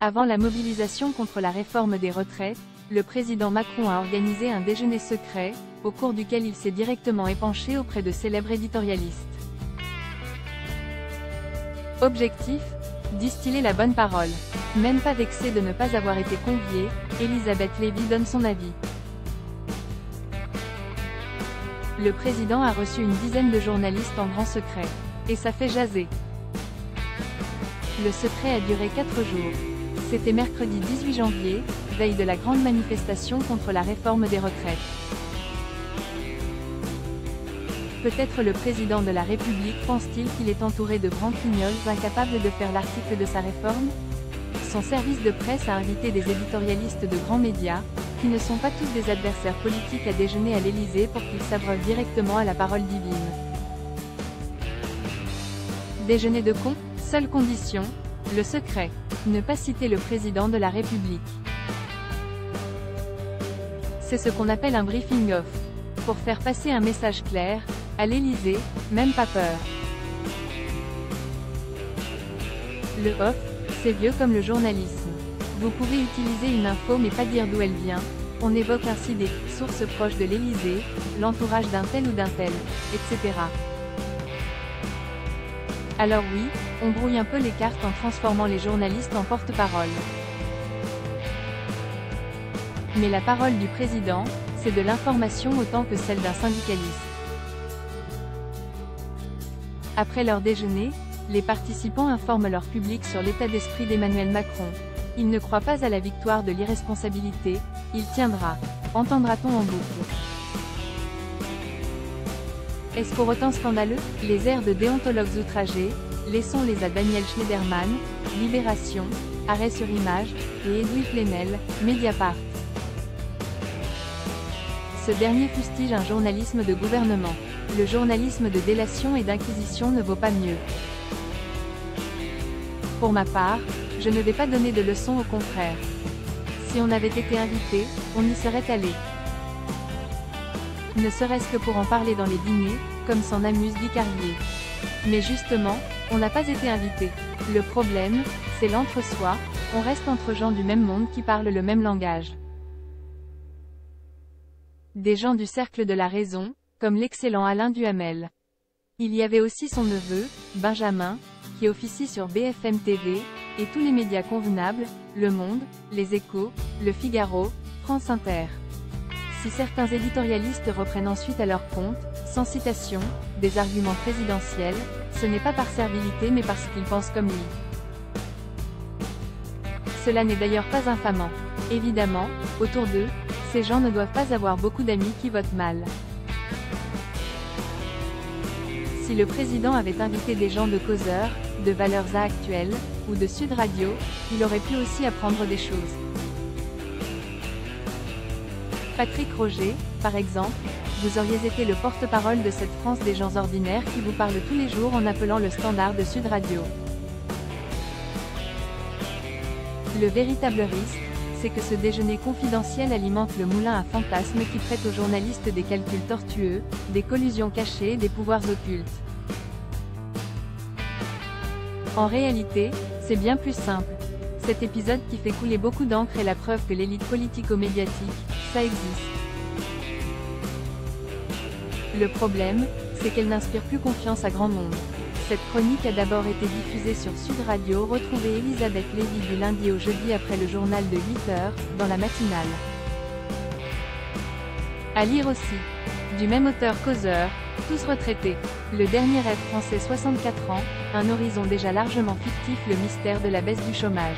Avant la mobilisation contre la réforme des retraites, le président Macron a organisé un déjeuner secret, au cours duquel il s'est directement épanché auprès de célèbres éditorialistes. Objectif : distiller la bonne parole. Même pas vexée de ne pas avoir été conviée, Elisabeth Lévy donne son avis. Le président a reçu une dizaine de journalistes en grand secret. Et ça fait jaser. Le secret a duré 4 jours. C'était mercredi 18 janvier, veille de la grande manifestation contre la réforme des retraites. Peut-être le président de la République pense-t-il qu'il est entouré de branquignoles incapables de faire l'article de sa réforme? Son service de presse a invité des éditorialistes de grands médias, qui ne sont pas tous des adversaires politiques, à déjeuner à l'Élysée pour qu'ils s'abreuvent directement à la parole divine. Déjeuner de cons? Seule condition, le secret. Ne pas citer le président de la République. C'est ce qu'on appelle un briefing off. Pour faire passer un message clair, à l'Élysée, même pas peur. Le off, c'est vieux comme le journalisme. Vous pouvez utiliser une info mais pas dire d'où elle vient. On évoque ainsi des sources proches de l'Élysée, l'entourage d'un tel ou d'un tel, etc. Alors oui, on brouille un peu les cartes en transformant les journalistes en porte-parole. Mais la parole du président, c'est de l'information autant que celle d'un syndicaliste. Après leur déjeuner, les participants informent leur public sur l'état d'esprit d'Emmanuel Macron. Il ne croit pas à la victoire de l'irresponsabilité, il tiendra. Entendra-t-on en boucle. Est-ce pour autant scandaleux? Les airs de déontologues outragés, laissons-les à Daniel Schneiderman, Libération, Arrêt sur Image, et Edoui Plenel, Mediapart. Ce dernier fustige un journalisme de gouvernement. Le journalisme de délation et d'inquisition ne vaut pas mieux. Pour ma part, je ne vais pas donner de leçons, au contraire. Si on avait été invité, on y serait allé. Ne serait-ce que pour en parler dans les dîners, comme s'en amuse Guy Carlier. Mais justement, on n'a pas été invité. Le problème, c'est l'entre-soi, on reste entre gens du même monde qui parlent le même langage. Des gens du cercle de la raison, comme l'excellent Alain Duhamel. Il y avait aussi son neveu, Benjamin, qui officie sur BFM TV, et tous les médias convenables, Le Monde, Les Échos, Le Figaro, France Inter. Si certains éditorialistes reprennent ensuite à leur compte, sans citation, des arguments présidentiels, ce n'est pas par servilité mais parce qu'ils pensent comme lui. Cela n'est d'ailleurs pas infamant. Évidemment, autour d'eux, ces gens ne doivent pas avoir beaucoup d'amis qui votent mal. Si le président avait invité des gens de Causeur, de Valeurs Actuelles, ou de Sud Radio, il aurait pu aussi apprendre des choses. Patrick Roger, par exemple, vous auriez été le porte-parole de cette France des gens ordinaires qui vous parle tous les jours en appelant le standard de Sud Radio. Le véritable risque, c'est que ce déjeuner confidentiel alimente le moulin à fantasmes qui prête aux journalistes des calculs tortueux, des collusions cachées et des pouvoirs occultes. En réalité, c'est bien plus simple. Cet épisode qui fait couler beaucoup d'encre est la preuve que l'élite politico-médiatique, ça existe. Le problème, c'est qu'elle n'inspire plus confiance à grand nombre. Cette chronique a d'abord été diffusée sur Sud Radio. Retrouvez Elisabeth Lévy du lundi au jeudi après le journal de 8h, dans la matinale. À lire aussi. Du même auteur Causeur, Tous retraités. Le dernier rêve français, 64 ans, un horizon déjà largement fictif, le mystère de la baisse du chômage.